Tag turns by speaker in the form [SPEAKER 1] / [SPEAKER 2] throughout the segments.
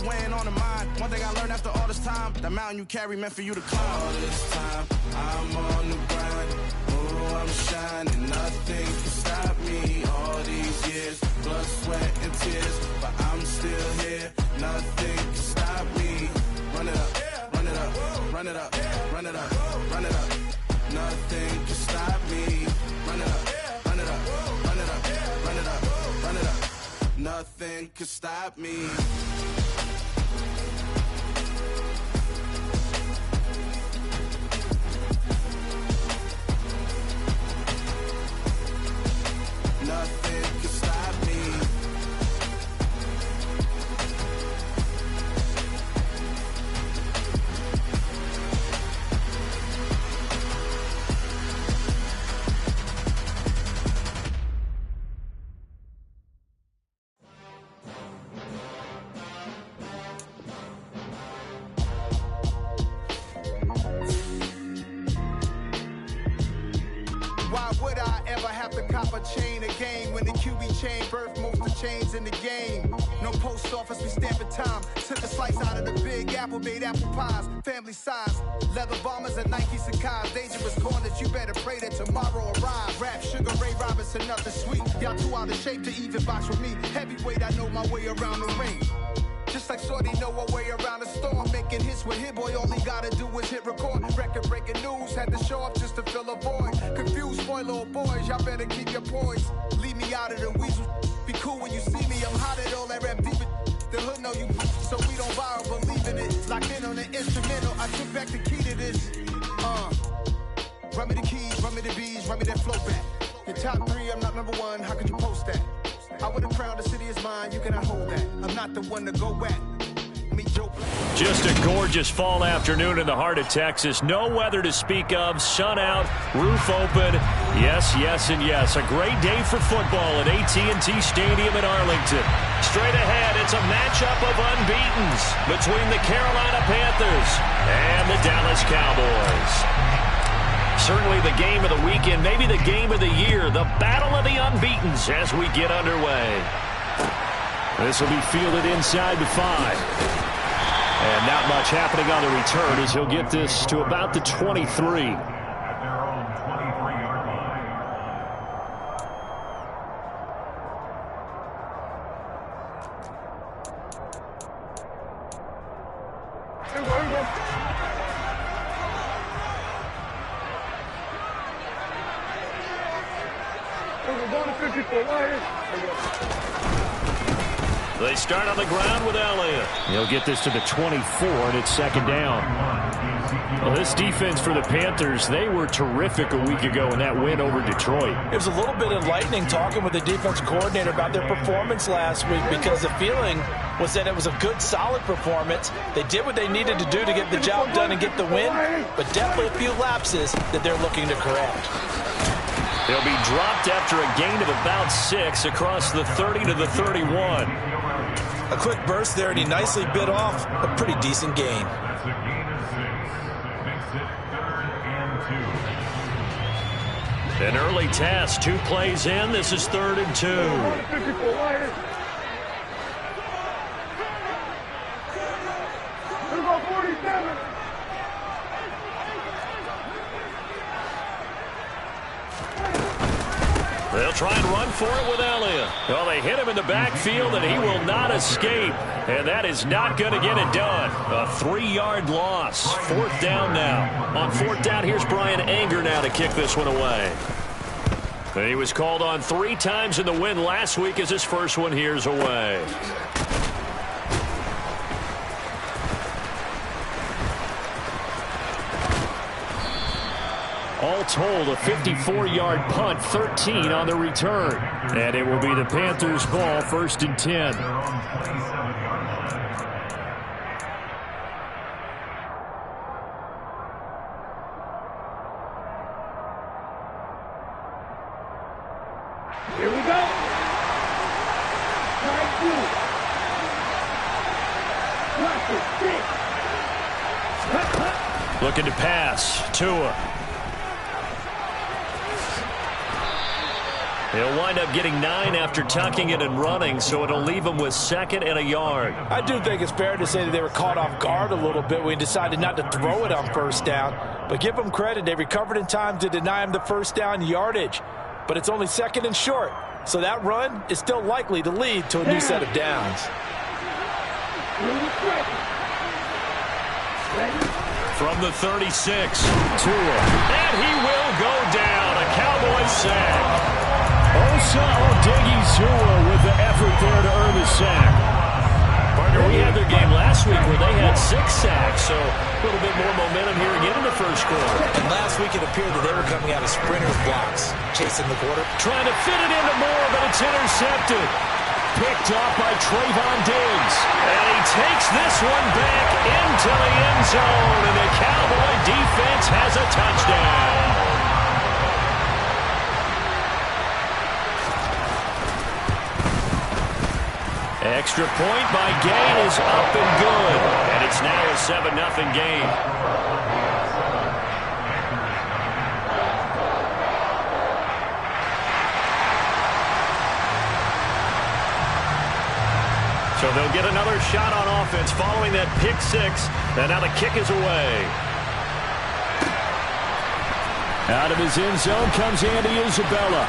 [SPEAKER 1] weighing on the mind. One thing I learned after all this time, the mountain you carry meant for you to climb. All this time, I'm on the grind. Oh, I'm shining, nothing can stop me. All these years, blood, sweat, and tears, but I'm still here. Nothing can stop me. Run it up, run it up, run it up, run it up, run it up. Nothing can stop me. Run it up, run it up, run it up, run it up, run it up. Nothing can stop me. Nothing can stop me. Why would I ever have to cop a chain again when the QB chain birthed most of the chains in the game? No post office, we stamping time. Took a slice out of the big apple, made apple pies, family size. Leather bombers and Nike Sacai's. Dangerous corners, you better pray that tomorrow arrives. Rap, Sugar Ray Robinson, nothing sweet. Y'all too out of shape to even box with me. Heavyweight, I know my way around the ring. Just like Shorty know a way around the storm. Making hits with Hit Boy, all he gotta do is hit record. Record breaking news, had to show up just to fill a void. Confused boy, little boys, y'all better keep your poise. Leave me out of the weasel. Be cool when you see me, I'm hot at all that rap deep. The hood know you, so we don't borrow, believe in it. Locked in on the instrumental, I took back the key to this. Run me the keys, run me the bees, run me that flow back. Your top three, I'm not number one, how could you post that? I would have crowned the city is mine, you cannot hold that. I'm not the one to go back.
[SPEAKER 2] Just a gorgeous fall afternoon in the heart of Texas. No weather to speak of. Sun out, roof open. Yes, yes, and yes. A great day for football at AT&T Stadium in Arlington. Straight ahead, it's a matchup of unbeatens between the Carolina Panthers and the Dallas Cowboys. Certainly the game of the weekend, maybe the game of the year, the battle of the unbeatens as we get underway. This will be fielded inside the 5. And not much happening on the return as he'll get this to about the 23. They start on the ground with Elliott. He'll get this to the 24, and it's second down. Well, this defense for the Panthers, they were terrific a week ago in that win over Detroit.
[SPEAKER 3] It was a little bit enlightening talking with the defense coordinator about their performance last week because the feeling was that it was a good, solid performance. They did what they needed to do to get the job done and get the win, but definitely a few lapses that they're looking to correct.
[SPEAKER 2] They'll be dropped after a gain of about 6 across the 30 to the 31.
[SPEAKER 3] A quick burst there, and he nicely bit off a pretty decent gain.
[SPEAKER 2] An early test, 2 plays in. This is 3rd and 2. They'll try and run for it with Elliott. Well, they hit him in the backfield, and he will not escape. And that is not going to get it done. A 3-yard loss. 4th down now. On 4th down, here's Brian Anger now to kick this one away. He was called on 3 times in the win last week as his first one here's away. All told, a 54-yard punt, 13 on the return. And it will be the Panthers' ball, 1st and 10.
[SPEAKER 4] Here we go.
[SPEAKER 2] Looking to pass. Tua. He'll wind up getting 9 after tucking it and running, so it'll leave him with 2nd and a yard.
[SPEAKER 3] I do think it's fair to say that they were caught off guard a little bit when he decided not to throw it on 1st down. But give them credit. They recovered in time to deny him the 1st down yardage. But it's only 2nd and short. So that run is still likely to lead to a new set of downs.
[SPEAKER 2] From the 36, Tua. And he will go down. A Cowboys sack. Osa Odighizuwa with the effort there to earn the sack. Partner, we had their game last week where they had 6 sacks, so a little bit more momentum here again in the 1st quarter.
[SPEAKER 3] And last week it appeared that they were coming out of sprinters blocks, chasing the quarter.
[SPEAKER 2] Trying to fit it into Moore, but it's intercepted. Picked off by Trayvon Diggs. And he takes this one back into the end zone, and the Cowboy defense has a touchdown. Extra point by Gain is up and good. And it's now a 7-0 game. So they'll get another shot on offense following that pick 6. And now the kick is away. Out of his end zone comes Andy Isabella.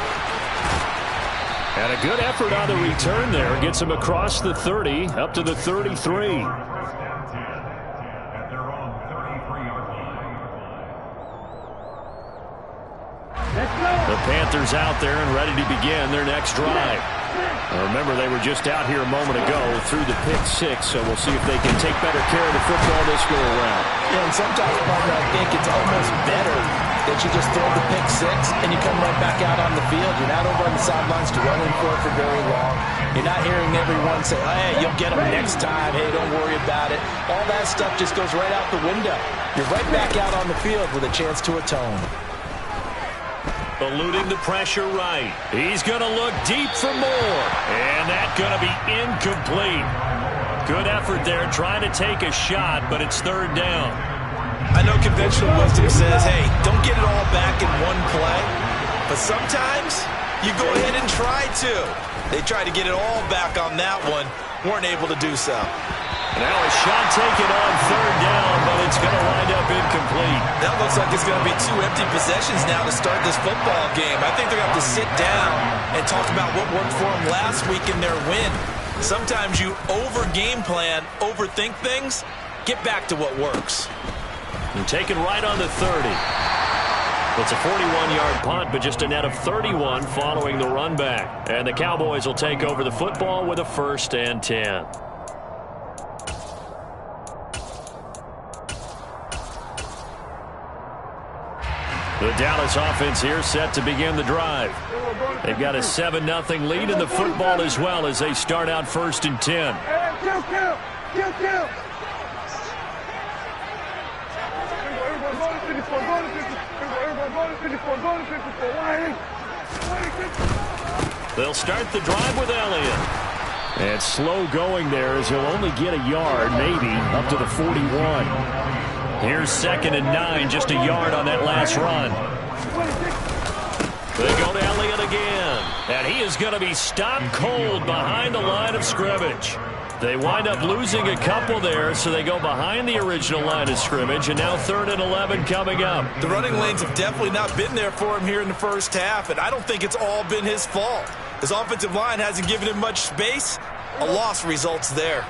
[SPEAKER 2] And a good effort on the return there. Gets him across the 30, up to the 33. The Panthers out there and ready to begin their next drive. Now remember, they were just out here a moment ago through the pick 6, so we'll see if they can take better care of the football this go around.
[SPEAKER 3] Yeah, and sometimes, partner, I think it's almost better that you just throw the pick 6 and you come right back out on the field. You're not over on the sidelines to run in for it for very long. You're not hearing everyone say, hey, you'll get them next time. Hey, don't worry about it. All that stuff just goes right out the window. You're right back out on the field with a chance to atone.
[SPEAKER 2] Eluding the pressure right. He's going to look deep for more. And that's going to be incomplete. Good effort there trying to take a shot, but it's 3rd down.
[SPEAKER 3] I know conventional wisdom says, hey, don't get it all back in one play. But sometimes you go ahead and try to. They tried to get it all back on that one. Weren't able to do so.
[SPEAKER 2] Now a shot taken on 3rd down, but it's going to wind up incomplete.
[SPEAKER 3] That looks like it's going to be 2 empty possessions now to start this football game. I think they're going to have to sit down and talk about what worked for them last week in their win. Sometimes you over-game plan, overthink things, get back to what works.
[SPEAKER 2] And taken right on the 30. It's a 41-yard punt, but just a net of 31 following the run back. And the Cowboys will take over the football with a 1st and 10. The Dallas offense here set to begin the drive. They've got a 7-0 lead in the football as well as they start out 1st and 10. They'll start the drive with Elliott. And slow going there as he'll only get a yard, maybe, up to the 41. Here's 2nd and 9, just a yard on that last run. They go to Elliott again. And he is going to be stopped cold behind the line of scrimmage. They wind up losing a couple there, so they go behind the original line of scrimmage, and now 3rd and 11 coming up.
[SPEAKER 3] The running lanes have definitely not been there for him here in the 1st half, and I don't think it's all been his fault. His offensive line hasn't given him much space. A loss results there.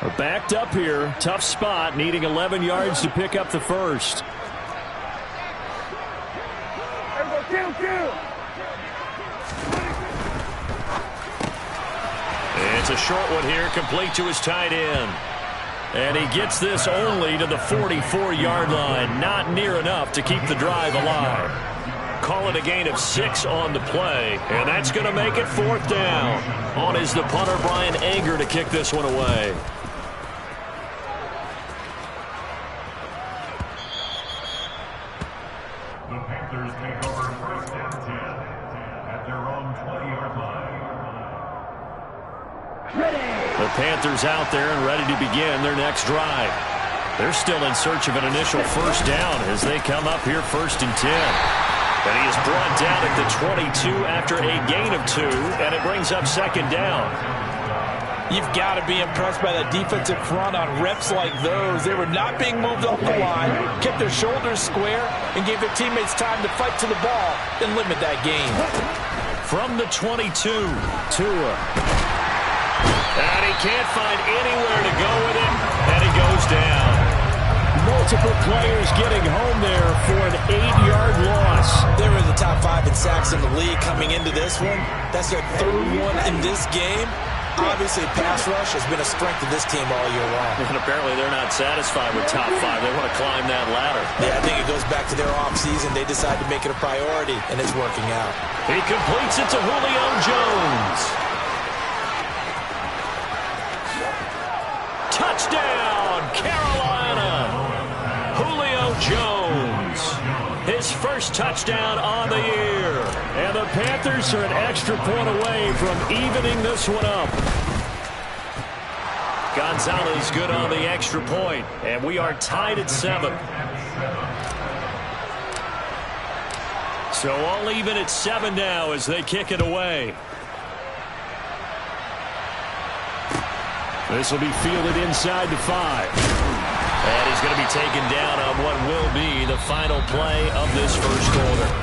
[SPEAKER 2] We're backed up here. Tough spot, needing 11 yards to pick up the 1st. It's a short one here, complete to his tight end. And he gets this only to the 44-yard line. Not near enough to keep the drive alive. Call it a gain of 6 on the play, and that's going to make it 4th down. On is the punter, Brian Anger, to kick this one away.
[SPEAKER 4] The Panthers take over 1st and 10 at their own 20-yard line.
[SPEAKER 2] The Panthers out there and ready to begin their next drive. They're still in search of an initial 1st down as they come up here 1st and 10. And he is brought down at the 22 after a gain of 2, and it brings up second down.
[SPEAKER 3] You've got to be impressed by that defensive front on reps like those. They were not being moved off the line, kept their shoulders square, and gave their teammates time to fight to the ball and limit that gain.
[SPEAKER 2] From the 22, Tua. And he can't find anywhere to go with it, and he goes down. Multiple players getting home there for an 8-yard loss.
[SPEAKER 3] They were in the top 5 in sacks in the league coming into this one. That's their 3rd one in this game. Obviously, pass rush has been a strength of this team all year long.
[SPEAKER 2] And apparently they're not satisfied with top 5. They want to climb that ladder.
[SPEAKER 3] Yeah, I think it goes back to their offseason. They decided to make it a priority, and it's working out.
[SPEAKER 2] He completes it to Julio Jones. Touchdown, Carolina. Julio Jones. His first touchdown on the year. And the Panthers are an extra point away from evening this one up. Gonzalez good on the extra point, and we are tied at 7. So all even at 7 now as they kick it away. This will be fielded inside the 5. And he's going to be taken down on what will be the final play of this first quarter.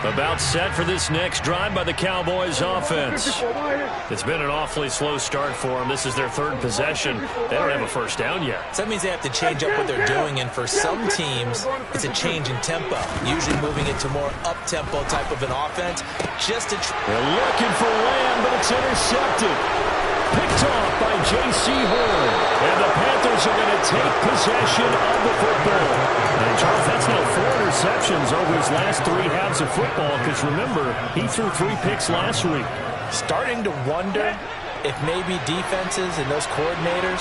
[SPEAKER 2] About set for this next drive by the Cowboys offense. It's been an awfully slow start for them. This is their 3rd possession. They don't have a first down yet.
[SPEAKER 3] So that means they have to change up what they're doing, and for some teams, it's a change in tempo, usually moving it to more up-tempo type of an offense.
[SPEAKER 2] They're looking for Lamb, but it's intercepted. Picked off by J.C. Horn. And the Panthers are going to take possession of the football. And Charles, that's now 4 interceptions over his last 3 halves of football, because remember, he threw 3 picks last week.
[SPEAKER 3] Starting to wonder if maybe defenses and those coordinators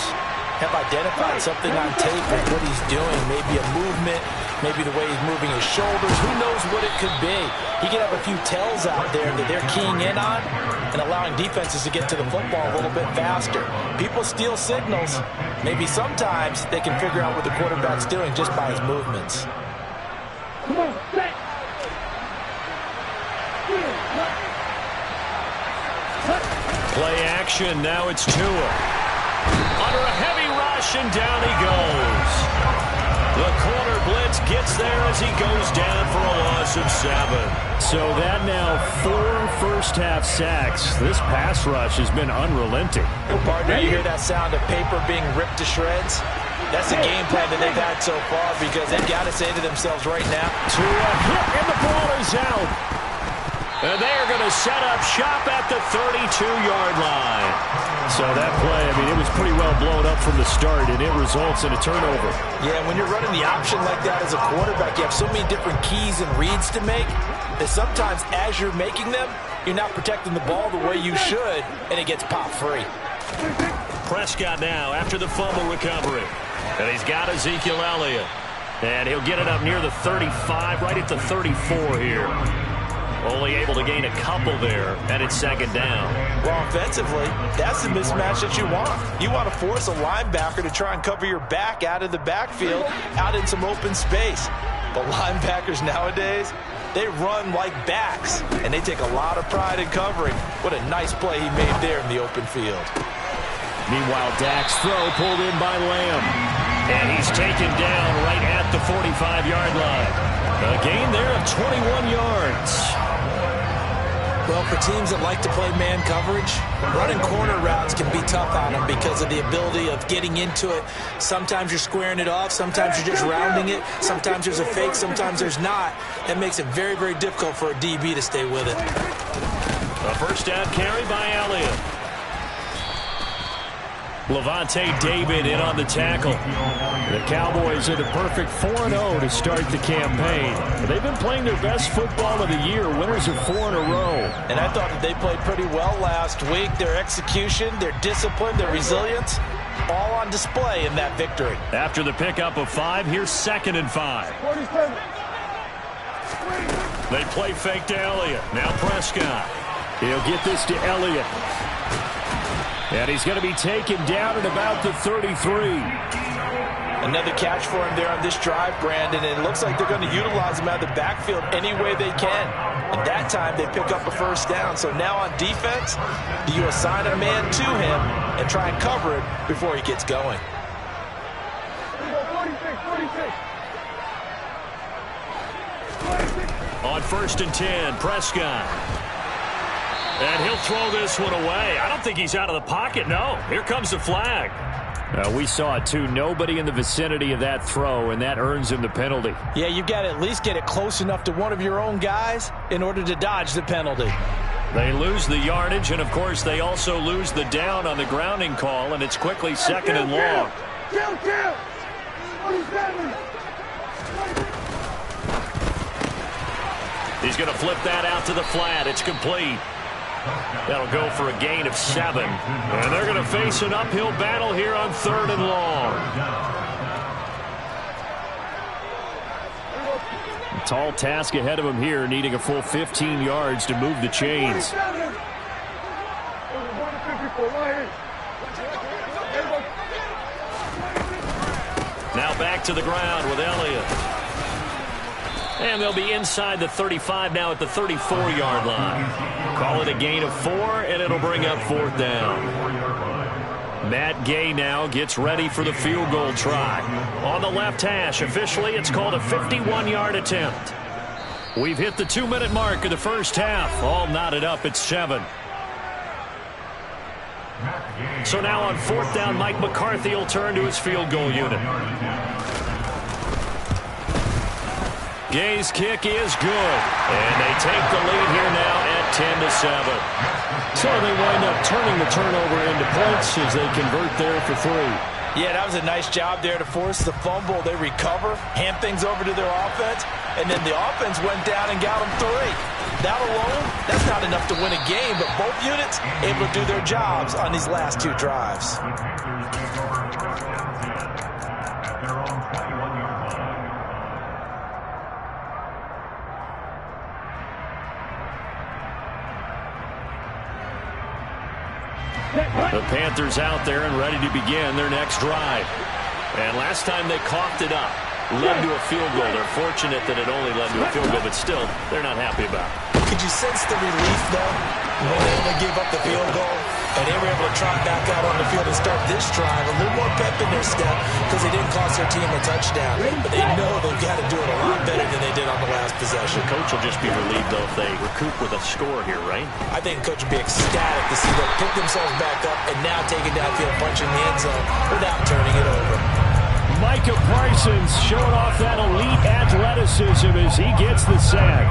[SPEAKER 3] have identified something on tape with what he's doing. Maybe a movement, maybe the way he's moving his shoulders. Who knows what it could be? He could have a few tells out there that they're keying in on and allowing defenses to get to the football a little bit faster. People steal signals. Maybe sometimes they can figure out what the quarterback's doing just by his movements.
[SPEAKER 5] Come on, set.
[SPEAKER 2] Play action, now it's Tua. Under a heavy rush, and down he goes. The corner blitz gets there as he goes down for a loss of 7. So that now 4 first-half sacks. This pass rush has been unrelenting.
[SPEAKER 3] Partner, you hear that sound of paper being ripped to shreds? That's the game plan that they've had so far, because they've got to say to themselves right now,
[SPEAKER 2] Tua hit, and the ball is out. And they're going to set up shop at the 32-yard line. So that play, I mean, it was pretty well blown up from the start, and it results in a turnover.
[SPEAKER 3] Yeah, when you're running the option like that as a quarterback, you have so many different keys and reads to make that sometimes as you're making them, you're not protecting the ball the way you should, and it gets popped free.
[SPEAKER 2] Prescott now after the fumble recovery. And he's got Ezekiel Elliott. And he'll get it up near the 35, right at the 34 here. Only able to gain a couple there, and it's second down.
[SPEAKER 3] Well, offensively, that's the mismatch that you want. You want to force a linebacker to try and cover your back out of the backfield, out in some open space. But linebackers nowadays, they run like backs, and they take a lot of pride in covering. What a nice play he made there in the open field.
[SPEAKER 2] Meanwhile, Dak's throw pulled in by Lamb. And he's taken down right at the 45-yard line. A gain there of 21 yards.
[SPEAKER 3] Well, for teams that like to play man coverage, running corner routes can be tough on them because of the ability of getting into it. Sometimes you're squaring it off. Sometimes you're just rounding it. Sometimes there's a fake. Sometimes there's not. That makes it very, very difficult for a DB to stay with it.
[SPEAKER 2] A first down carry by Elliott. Levante David in on the tackle. The Cowboys are the perfect 4-0 to start the campaign. They've been playing their best football of the year. Winners of 4 in a row.
[SPEAKER 3] And I thought that they played pretty well last week. Their execution, their discipline, their resilience, all on display in that victory.
[SPEAKER 2] After the pickup of 5, here's 2nd and 5. They play fake to Elliott. Now Prescott. He'll get this to Elliott. And he's going to be taken down at about the 33.
[SPEAKER 3] Another catch for him there on this drive, Brandon, and it looks like they're going to utilize him out of the backfield any way they can. And that time they pick up a first down. So now on defense, do you assign a man to him and try and cover it before he gets going?
[SPEAKER 2] On 1st and 10, Prescott. And he'll throw this one away. I don't think he's out of the pocket, no. Here comes the flag. We saw it, too. Nobody in the vicinity of that throw, and that earns him the penalty.
[SPEAKER 3] Yeah, you've got to at least get it close enough to one of your own guys in order to dodge the penalty.
[SPEAKER 2] They lose the yardage, and, of course, they also lose the down on the grounding call, and it's quickly 2nd and long. He's going to flip that out to the flat. It's complete. That'll go for a gain of 7. And they're going to face an uphill battle here on 3rd and long. A tall task ahead of him here, needing a full 15 yards to move the chains. Now back to the ground with Elliott. And they'll be inside the 35 now at the 34-yard line. Call it a gain of 4, and it'll bring up 4th down. Matt Gay now gets ready for the field goal try. On the left hash, officially it's called a 51-yard attempt. We've hit the 2-minute mark of the first half. All knotted up at 7. So now on 4th down, Mike McCarthy will turn to his field goal unit. Gay's kick is good, and they take the lead here now at 10-7. So they wind up turning the turnover into points as they convert there for 3.
[SPEAKER 3] Yeah, that was a nice job there to force the fumble. They recover, hand things over to their offense, and then the offense went down and got them 3. That alone, that's not enough to win a game, but both units able to do their jobs on these last 2 drives.
[SPEAKER 2] The Panthers out there and ready to begin their next drive. And last time they coughed it up, led to a field goal. They're fortunate that it only led to a field goal, but still, they're not happy about it.
[SPEAKER 3] Could you sense the relief, though, when they only gave up the field goal and they were able to trot back out on the field and start this drive? A little more pep in their step because they didn't cost their team a touchdown. But they know they've got to do it a lot better than they did on the last possession.
[SPEAKER 2] The coach will just be relieved, though, if they recoup with a score here, right?
[SPEAKER 3] I think the coach will be ecstatic to see them pick themselves back up and now take it downfield, punching the end zone without turning it over.
[SPEAKER 2] Micah Parsons showing off that elite athleticism as he gets the sack.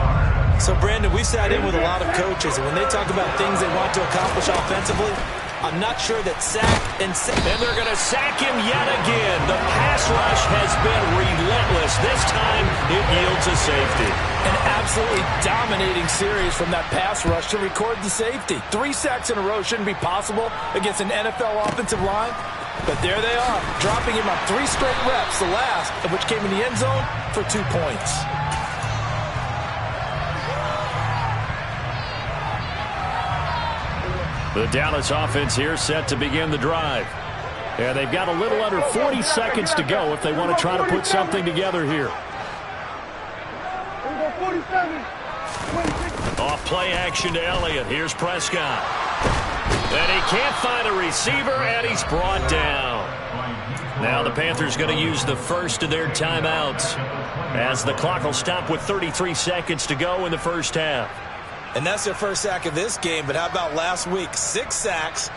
[SPEAKER 3] So, Brandon, we've sat in with a lot of coaches, and when they talk about things they want to accomplish offensively, I'm not sure that sack and
[SPEAKER 2] they're going to sack him yet again. The pass rush has been relentless. This time, it yields a safety.
[SPEAKER 3] An absolutely dominating series from that pass rush to record the safety. 3 sacks in a row shouldn't be possible against an NFL offensive line. But there they are, dropping him on 3 straight reps, the last of which came in the end zone for 2 points.
[SPEAKER 2] The Dallas offense here set to begin the drive. And they've got a little under 40 seconds to go if they want to try to put something together here. Off play action to Elliott. Here's Prescott. And he can't find a receiver, and he's brought down. Now the Panthers going to use the first of their timeouts as the clock will stop with 33 seconds to go in the first half.
[SPEAKER 3] And that's their first sack of this game, but how about last week? 6 sacks,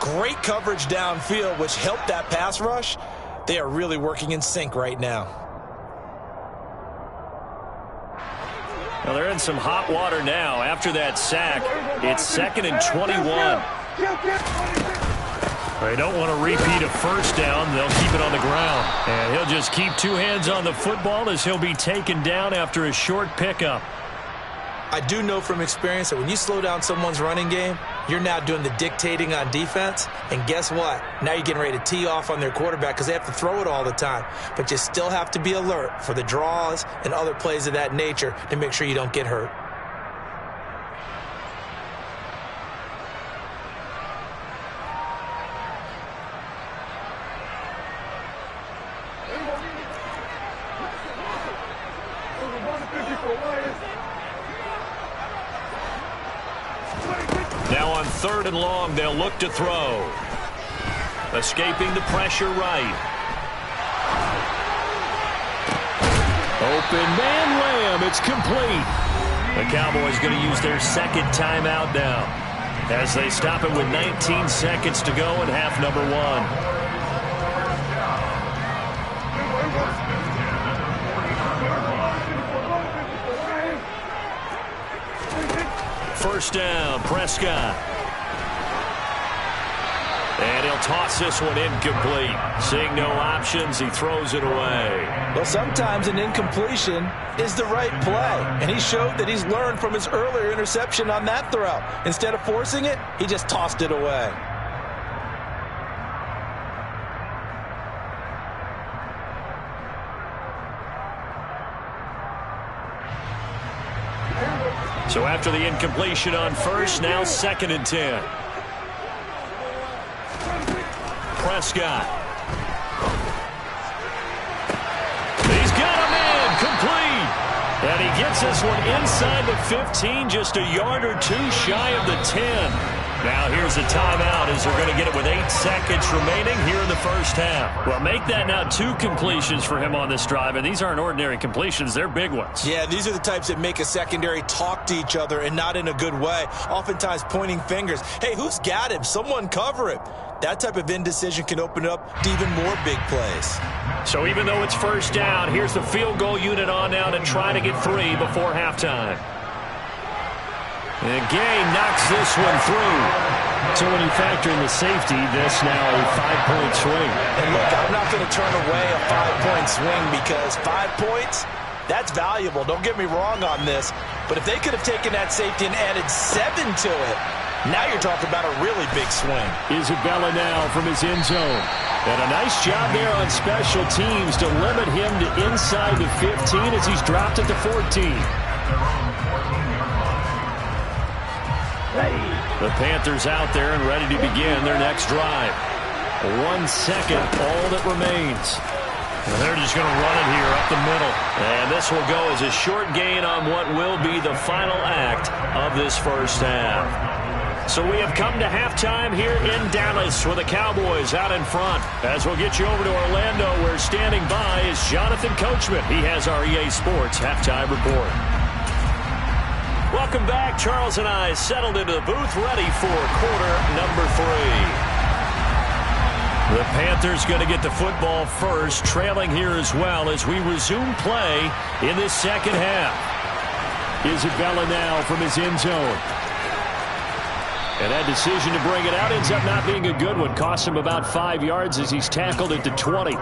[SPEAKER 3] great coverage downfield, which helped that pass rush. They are really working in sync right now.
[SPEAKER 2] Well, they're in some hot water now. After that sack, it's 2nd and 21. They don't want to repeat a first down. They'll keep it on the ground. And he'll just keep 2 hands on the football as he'll be taken down after a short pickup.
[SPEAKER 3] I do know from experience that when you slow down someone's running game, you're now doing the dictating on defense. And guess what? Now you're getting ready to tee off on their quarterback because they have to throw it all the time. But you still have to be alert for the draws and other plays of that nature to make sure you don't get hurt.
[SPEAKER 2] Now on 3rd and long, they'll look to throw. Escaping the pressure right. Open man, Lamb. It's complete. The Cowboys going to use their 2nd timeout now as they stop it with 19 seconds to go in half number 1. First down, Prescott. And he'll toss this one incomplete. Seeing no options, he throws it away.
[SPEAKER 3] Well, sometimes an incompletion is the right play. And he showed that he's learned from his earlier interception on that throw. Instead of forcing it, he just tossed it away.
[SPEAKER 2] So after the incompletion on first, now 2nd and 10. Prescott. He's got a man complete. And he gets this one inside the 15, just a yard or 2 shy of the 10. Now here's a timeout as they're going to get it with 8 seconds remaining here in the first half. Well, make that now 2 completions for him on this drive, and these aren't ordinary completions. They're big ones.
[SPEAKER 3] Yeah, these are the types that make a secondary talk to each other and not in a good way, oftentimes pointing fingers. Hey, who's got him? Someone cover him. That type of indecision can open it up to even more big plays.
[SPEAKER 2] So even though it's first down, here's the field goal unit on now to try to get 3 before halftime. And Gay knocks this one through. So when you factor in the safety, this now a 5-point swing.
[SPEAKER 3] And look, I'm not going to turn away a 5-point swing because 5 points, that's valuable. Don't get me wrong on this. But if they could have taken that safety and added 7 to it, now you're talking about a really big swing.
[SPEAKER 2] Isabella now from his end zone. And a nice job there on special teams to limit him to inside the 15 as he's dropped at the 14. The Panthers out there and ready to begin their next drive. 1 second, all that remains. And they're just going to run it here up the middle. And this will go as a short gain on what will be the final act of this first half. So we have come to halftime here in Dallas with the Cowboys out in front. As we'll get you over to Orlando, where standing by is Jonathan Coachman. He has our EA Sports halftime report. Welcome back. Charles and I settled into the booth, ready for quarter number 3. The Panthers going to get the football first, trailing here as well as we resume play in this second half. Isabella now from his end zone. And that decision to bring it out ends up not being a good one. Costs him about 5 yards as he's tackled at the 20.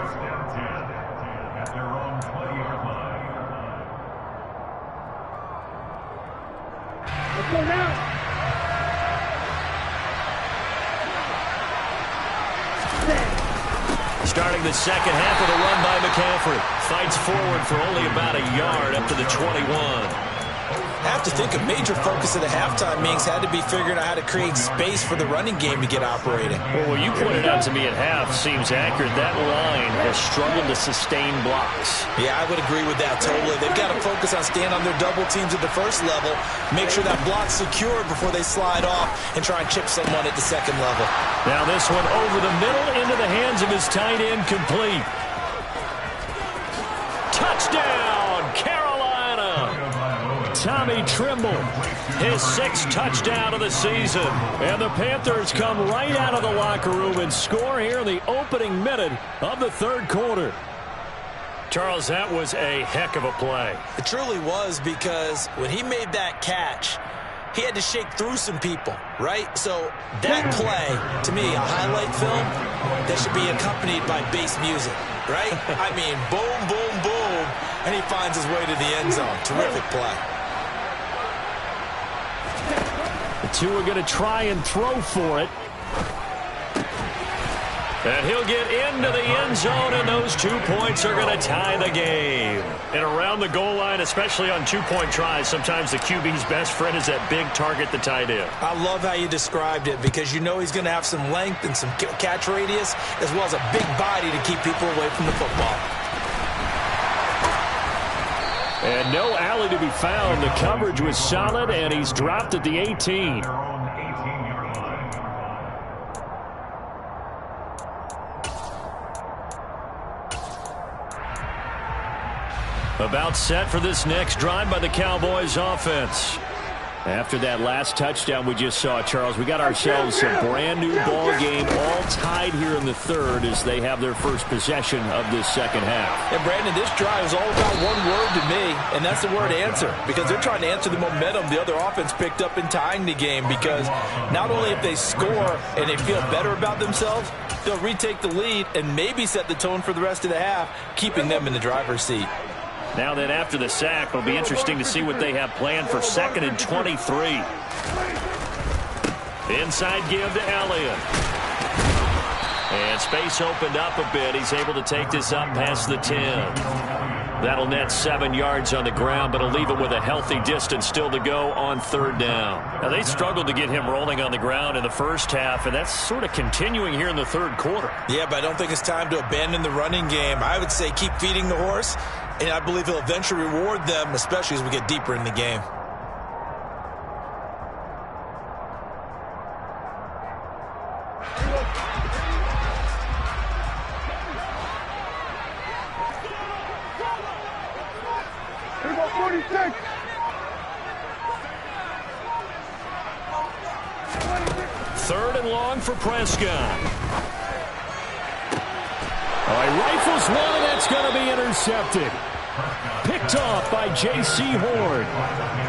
[SPEAKER 2] Starting the second half with a run by McCaffrey. Fights forward for only about a yard up to the 21.
[SPEAKER 3] I have to think a major focus of the halftime meetings had to be figuring out how to create space for the running game to get operating.
[SPEAKER 2] Well, what you pointed out to me at half seems accurate. That line has struggled to sustain blocks.
[SPEAKER 3] Yeah, I would agree with that totally. They've got to focus on staying on their double teams at the first level, make sure that block's secured before they slide off and try and chip someone at the second level.
[SPEAKER 2] Now this one over the middle into the hands of his tight end, complete. Touchdown, Carolina! Tommy Trimble, his 6th touchdown of the season. And the Panthers come right out of the locker room and score here in the opening minute of the 3rd quarter. Charles, that was a heck of a play.
[SPEAKER 3] It truly was, because when he made that catch, he had to shake through some people, right? So that play, to me, a highlight film that should be accompanied by bass music, right? I mean, boom, boom, boom, and he finds his way to the end zone. Terrific play.
[SPEAKER 2] The two are going to try and throw for it. And he'll get into the end zone, and those 2 points are going to tie the game. And around the goal line, especially on 2-point tries, sometimes the QB's best friend is that big target, the tight end.
[SPEAKER 3] I love how you described it, because you know he's going to have some length and some catch radius, as well as a big body to keep people away from the football.
[SPEAKER 2] And no alley to be found. The coverage was solid, and he's dropped at the 18.
[SPEAKER 4] Their own 18-yard line.
[SPEAKER 2] About set for this next drive by the Cowboys offense. After that last touchdown we just saw, Charles, we got ourselves a brand new ball game, all tied here in the third as they have their first possession of this second half.
[SPEAKER 3] And Brandon, this drive is all about one word to me, and that's the word answer, because they're trying to answer the momentum the other offense picked up in tying the game, because not only if they score and they feel better about themselves, they'll retake the lead and maybe set the tone for the rest of the half, keeping them in the driver's seat.
[SPEAKER 2] Now then, after the sack, it'll be interesting to see what they have planned for 2nd and 23. Inside give to Elliott. And space opened up a bit. He's able to take this up past the 10. That'll net 7 yards on the ground, but it'll leave it with a healthy distance still to go on 3rd down. Now, they struggled to get him rolling on the ground in the first half, and that's sort of continuing here in the 3rd quarter.
[SPEAKER 3] Yeah, but I don't think it's time to abandon the running game. I would say keep feeding the horse, and I believe he'll eventually reward them, especially as we get deeper in the game.
[SPEAKER 2] Third and long for Prescott. He rifles one, and that's going to be intercepted. Picked off by J.C. Horn.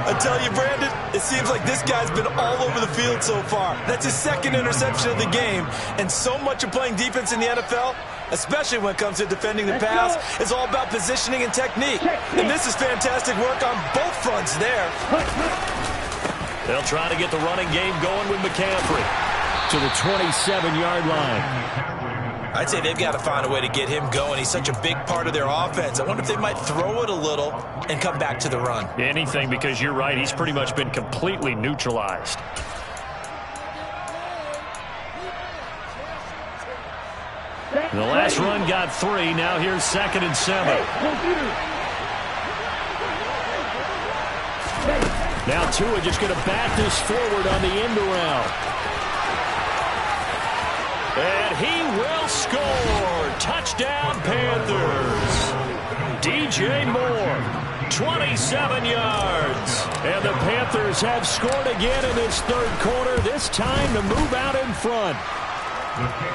[SPEAKER 3] I tell you, Brandon, it seems like this guy's been all over the field so far. That's his 2nd interception of the game. And so much of playing defense in the NFL, especially when it comes to defending the pass, is all about positioning and technique. And this is fantastic work on both fronts there.
[SPEAKER 2] They'll try to get the running game going with McCaffrey to the 27-yard line.
[SPEAKER 3] I'd say they've got to find a way to get him going. He's such a big part of their offense. I wonder if they might throw it a little and come back to the run.
[SPEAKER 2] Anything, because you're right. He's pretty much been completely neutralized. The last run got 3. Now here's 2nd and 7. Now Tua just going to back this forward on the end around. And he will score. Touchdown, Panthers. DJ Moore, 27 yards. And the Panthers have scored again in this 3rd quarter, this time to move out in front.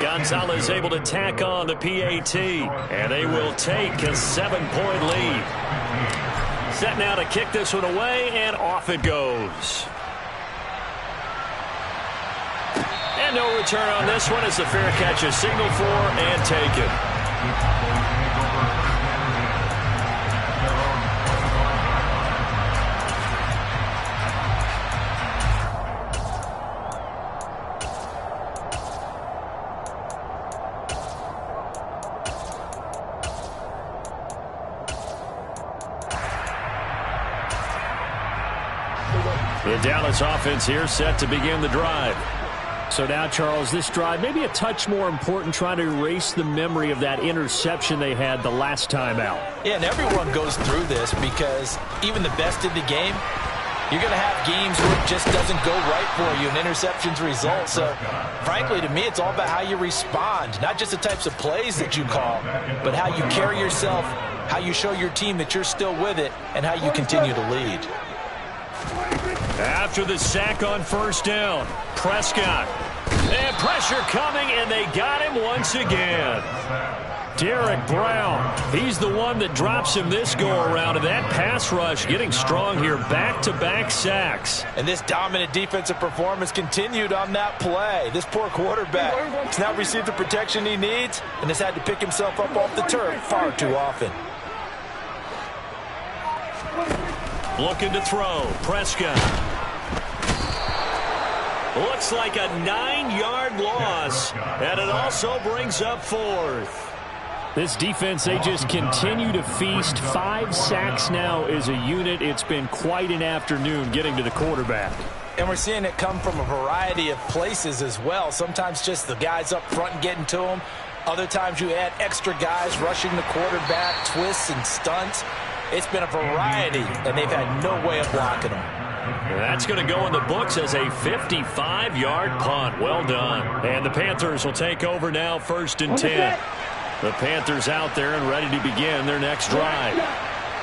[SPEAKER 2] Gonzalez able to tack on the PAT, and they will take a 7-point lead. Set now to kick this one away, and off it goes. And no return on this one as the fair catch is signaled for and taken. The Dallas offense here set to begin the drive. So now, Charles, this drive maybe a touch more important, trying to erase the memory of that interception they had the last time out.
[SPEAKER 3] Yeah, and everyone goes through this because even the best in the game, you're going to have games where it just doesn't go right for you and interceptions result. So, frankly, to me, it's all about how you respond, not just the types of plays that you call, but how you carry yourself, how you show your team that you're still with it, and how you continue to lead.
[SPEAKER 2] After the sack on 1st down, Prescott. And pressure coming, and they got him once again. Derek Brown, he's the one that drops him this go-around, and that pass rush getting strong here, back-to-back sacks.
[SPEAKER 3] And this dominant defensive performance continued on that play. This poor quarterback has not received the protection he needs and has had to pick himself up off the turf far too often.
[SPEAKER 2] Looking to throw, Prescott. Looks like a 9-yard loss, and it also brings up 4th. This defense, they just continue to feast. 5 sacks now as a unit. It's been quite an afternoon getting to the quarterback.
[SPEAKER 3] And we're seeing it come from a variety of places as well. Sometimes just the guys up front getting to them. Other times you add extra guys rushing the quarterback, twists and stunts. It's been a variety, and they've had no way of blocking them.
[SPEAKER 2] That's going to go in the books as a 55-yard punt. Well done. And the Panthers will take over now, 1st and 10. The Panthers out there and ready to begin their next drive.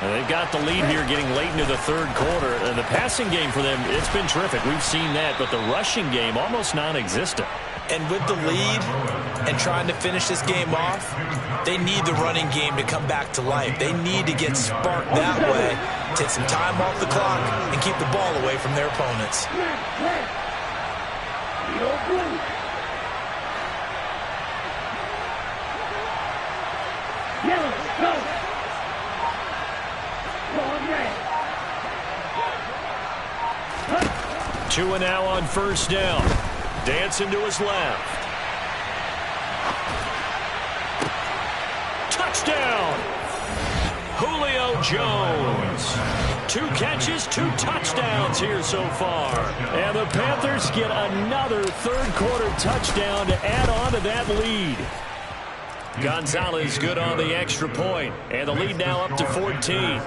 [SPEAKER 2] And they've got the lead here getting late into the 3rd quarter. And the passing game for them, it's been terrific. We've seen that, but the rushing game almost non-existent.
[SPEAKER 3] And with the lead and trying to finish this game off, they need the running game to come back to life. They need to get sparked that way, take some time off the clock, and keep the ball away from their opponents.
[SPEAKER 2] Tua now on 1st down. Dancing to his left. Touchdown! Julio Jones. 2 catches, 2 touchdowns here so far. And the Panthers get another 3rd quarter touchdown to add on to that lead. Gonzalez good on the extra point. And the lead now up to 14.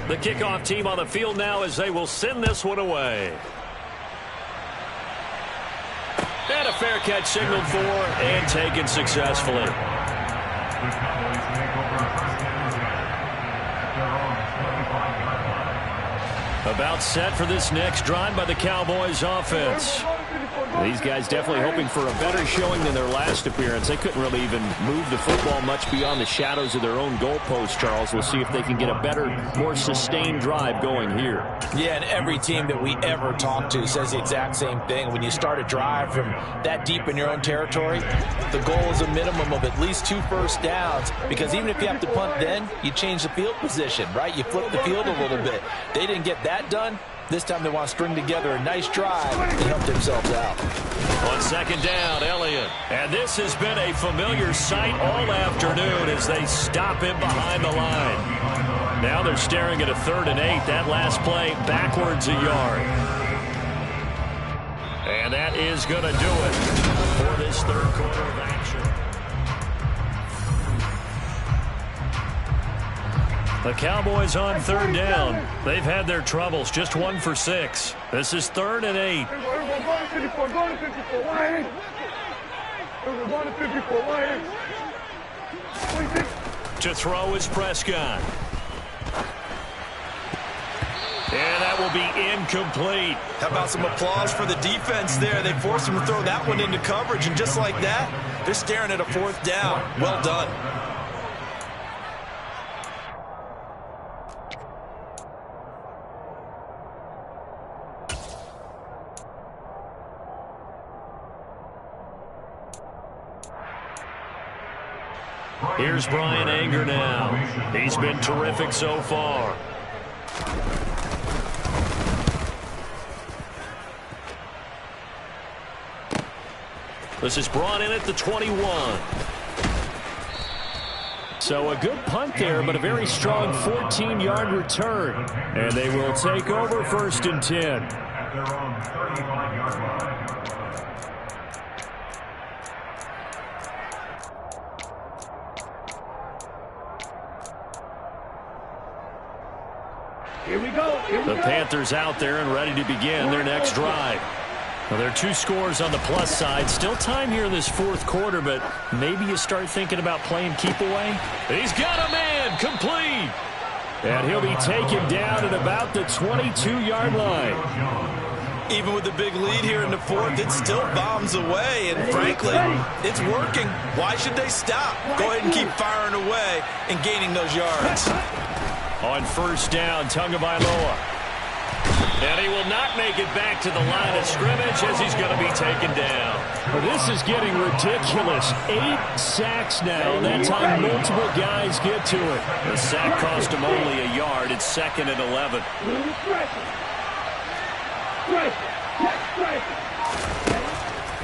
[SPEAKER 2] The kickoff team on the field now as they will send this one away. And a fair catch signaled for and taken successfully. About set for this next drive by the Cowboys offense. These guys definitely hoping for a better showing than their last appearance. They couldn't really even move the football much beyond the shadows of their own goalpost, Charles. We'll see if they can get a better, more sustained drive going here.
[SPEAKER 3] Yeah, and every team that we ever talk to says the exact same thing. When you start a drive from that deep in your own territory, the goal is a minimum of at least 2 first downs, because even if you have to punt then, you change the field position, right? You flip the field a little bit. They didn't get that done. This time they want to string together a nice drive and help themselves out.
[SPEAKER 2] On 2nd down, Elliott. And this has been a familiar sight all afternoon as they stop him behind the line. Now they're staring at a 3rd and 8. That last play backwards a yard. And that is going to do it for this 3rd quarter of action. The Cowboys on 3rd down. They've had their troubles, just 1 for 6. This is 3rd and 8. To throw is Prescott. And that will be incomplete.
[SPEAKER 3] How about some applause for the defense there? They forced him to throw that one into coverage, and just like that, they're staring at a 4th down. Well done.
[SPEAKER 2] Here's Brian Anger now. He's been terrific so far. This is brought in at the 21. So a good punt there, but a very strong 14-yard return. And they will take over 1st and 10.
[SPEAKER 4] At their own 35-yard line.
[SPEAKER 5] Here we go.
[SPEAKER 2] The Panthers out there and ready to begin their next drive. Well, there are 2 scores on the plus side. Still time here in this 4th quarter, but maybe you start thinking about playing keep away. He's got a man complete. And he'll be taken down at about the 22-yard line.
[SPEAKER 3] Even with the big lead here in the 4th, it still bombs away, and frankly, it's working. Why should they stop? Go ahead and keep firing away and gaining those yards.
[SPEAKER 2] On 1st down, Tagovailoa. And he will not make it back to the line of scrimmage as he's going to be taken down. Well, this is getting ridiculous. 8 sacks now. That's how multiple guys get to it. The sack cost him only a yard. It's 2nd and 11.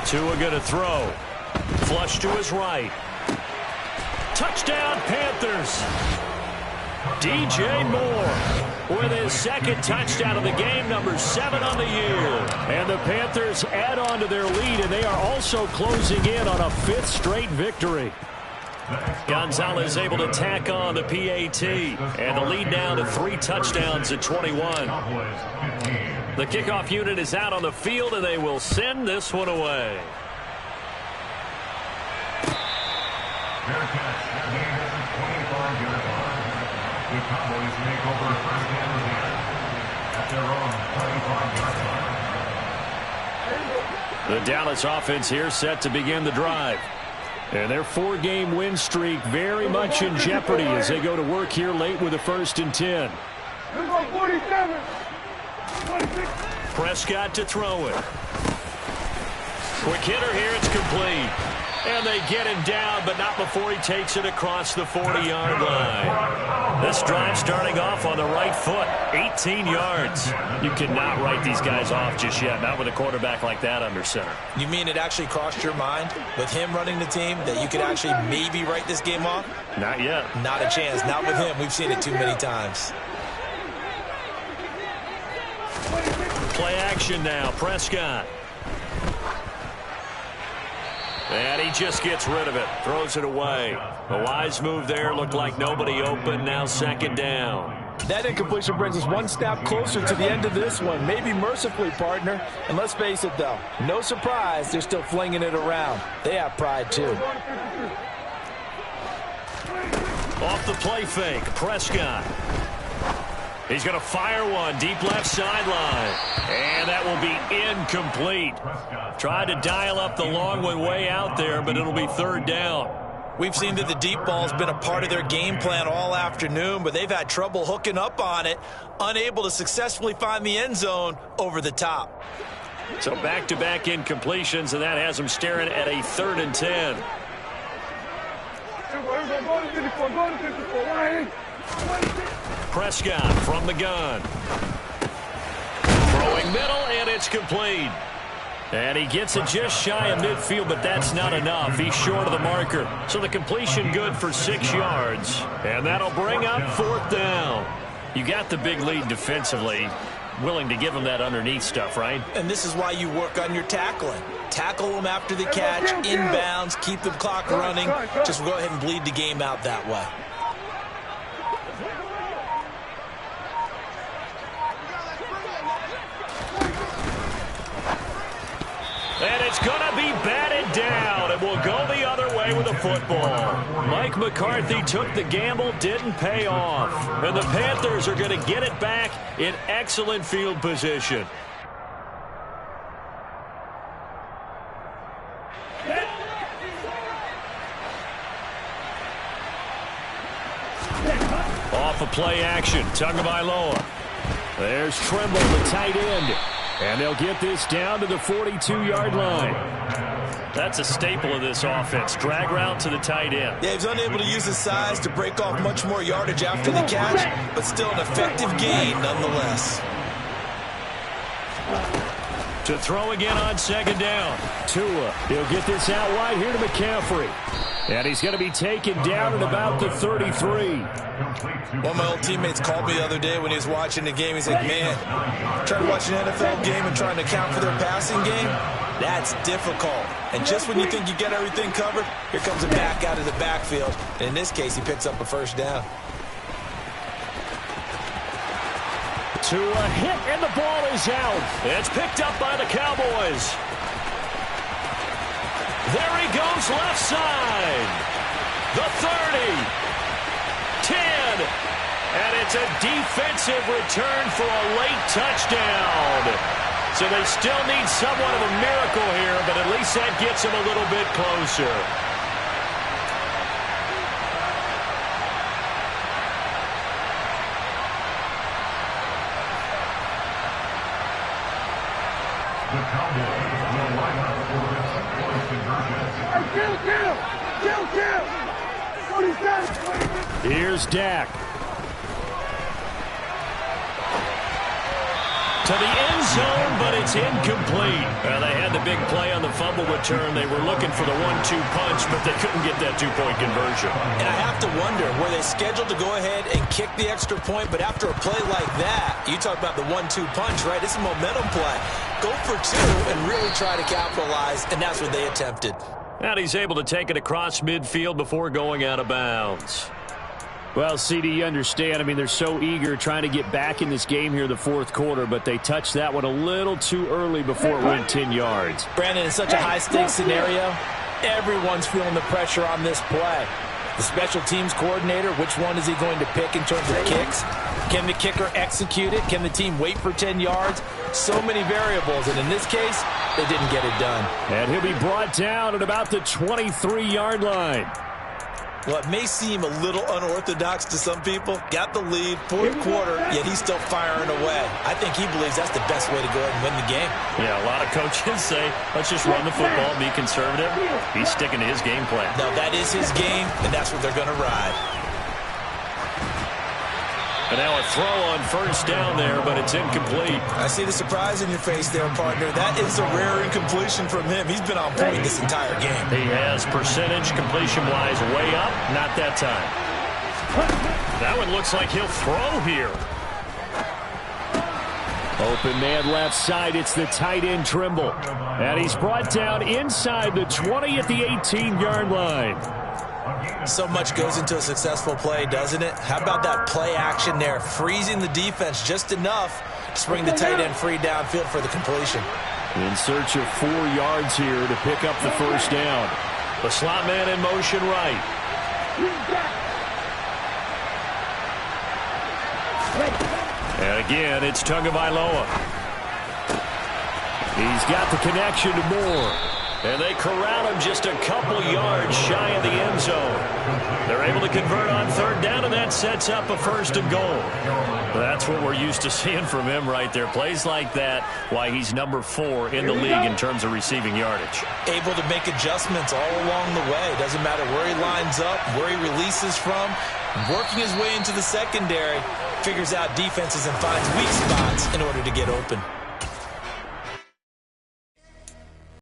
[SPEAKER 2] Tua going to throw. Flush to his right. Touchdown, Panthers. DJ Moore with his 2nd touchdown of the game, number 7 on the year. And the Panthers add on to their lead, and they are also closing in on a 5th straight victory. Gonzalez able to tack on the PAT. And the lead now to 3 touchdowns at 21. The kickoff unit is out on the field, and they will send this one away.
[SPEAKER 4] The Cowboys make over first down again at their own 35-yard line.
[SPEAKER 2] The Dallas offense here set to begin the drive. And their 4-game win streak very much in jeopardy as they go to work here late with a 1st and 10. Prescott to throw it. Quick hitter here, it's complete. And they get him down, but not before he takes it across the 40-yard line. This drive starting off on the right foot, 18 yards. You cannot write these guys off just yet, not with a quarterback like that under center.
[SPEAKER 3] You mean it actually crossed your mind with him running the team that you could actually maybe write this game off?
[SPEAKER 2] Not yet.
[SPEAKER 3] Not a chance. Not with him. We've seen it too many times.
[SPEAKER 2] Play action now, Prescott. And he just gets rid of it, throws it away. A wise move there, looked like nobody open, now 2nd down.
[SPEAKER 3] That incompletion brings us one step closer to the end of this one. Maybe mercifully, partner. And let's face it, though, no surprise, they're still flinging it around. They have pride, too.
[SPEAKER 2] Off the play fake, Prescott. He's going to fire one deep left sideline. And that will be incomplete. Tried to dial up the long one way out there, but it'll be 3rd down.
[SPEAKER 3] We've seen that the deep ball's been a part of their game plan all afternoon, but they've had trouble hooking up on it, unable to successfully find the end zone over the top.
[SPEAKER 2] So back-to-back incompletions, and that has them staring at a 3rd and 10. Prescott from the gun. Throwing middle, and it's complete. And he gets it just shy of midfield, but that's not enough. He's short of the marker. So the completion good for 6 yards. And that'll bring up 4th down. You got the big lead defensively. Willing to give him that underneath stuff, right?
[SPEAKER 3] And this is why you work on your tackling. Tackle them after the catch, inbounds, keep the clock running. Just go ahead and bleed the game out that way.
[SPEAKER 2] And it's going to be batted down. It will go the other way with the football. Mike McCarthy took the gamble, didn't pay off. And the Panthers are going to get it back in excellent field position. Off of play action, Tagovailoa. There's Tremble, the tight end. And they'll get this down to the 42-yard line. That's a staple of this offense. Drag route to the tight end.
[SPEAKER 3] Yeah, he's unable to use his size to break off much more yardage after the catch, but still an effective gain nonetheless.
[SPEAKER 2] To throw again on 2nd down. Tua, he'll get this out wide here to McCaffrey. And he's going to be taken down at about the 33.
[SPEAKER 3] One of my old teammates called me the other day when he was watching the game. He's like, man, trying to watch an NFL game and trying to account for their passing game, that's difficult. And just when you think you get everything covered, here comes a back out of the backfield. And in this case, he picks up a 1st down.
[SPEAKER 2] Tua hit, and the ball is out. It's picked up by the Cowboys. There he goes left side. The 30. 10. And it's a defensive return for a late touchdown. So they still need somewhat of a miracle here, but at least that gets them a little bit closer.
[SPEAKER 4] The Cowboys will line up for the 2-point conversion.
[SPEAKER 2] Kill! Here's Dak. To the end zone, but it's incomplete. Well, they had the big play on the fumble return. They were looking for the 1-2 punch, but they couldn't get that 2-point conversion.
[SPEAKER 3] And I have to wonder, were they scheduled to go ahead and kick the extra point, but after a play like that, you talk about the 1-2 punch, right? It's a momentum play. Go for 2 and really try to capitalize, and that's what they attempted.
[SPEAKER 2] And he's able to take it across midfield before going out of bounds.
[SPEAKER 6] Well, CD, you understand. I mean, they're so eager trying to get back in this game here in the fourth quarter, but they touched that one a little too early before it went 10 yards.
[SPEAKER 3] Brandon, in such a high-stakes scenario, everyone's feeling the pressure on this play. The special teams coordinator, which one is he going to pick in terms of kicks? Can the kicker execute it? Can the team wait for 10 yards? So many variables, and in this case, they didn't get it done.
[SPEAKER 2] And he'll be brought down at about the 23-yard line.
[SPEAKER 3] Well, it may seem a little unorthodox to some people. Got the lead, fourth quarter, yet he's still firing away. I think he believes that's the best way to go ahead and win the game.
[SPEAKER 2] Yeah, a lot of coaches say, let's just run the football, be conservative. He's sticking to his game plan.
[SPEAKER 3] No, that is his game, and that's what they're going to ride.
[SPEAKER 2] And now a throw on first down there, but it's incomplete.
[SPEAKER 3] I see the surprise in your face there, partner. That is a rare incompletion from him. He's been on point this entire game.
[SPEAKER 2] He has percentage completion-wise way up. Not that time. That one looks like he'll throw here.
[SPEAKER 6] Open man left side. It's the tight end Trimble. And he's brought down inside the 20 at the 18-yard line.
[SPEAKER 3] So much goes into a successful play, doesn't it? How about that play action there, freezing the defense just enough to bring the tight end free downfield for the completion.
[SPEAKER 6] In search of 4 yards here to pick up the first down.
[SPEAKER 2] The slot man in motion right. And again, it's Tagovailoa. He's got the connection to Moore. And they corral him just a couple yards shy of the end zone. They're able to convert on third down, and that sets up a first and goal. That's what we're used to seeing from him right there. Plays like that, why he's number 4 in the league in terms of receiving yardage.
[SPEAKER 3] Able to make adjustments all along the way. Doesn't matter where he lines up, where he releases from. Working his way into the secondary, figures out defenses and finds weak spots in order to get open.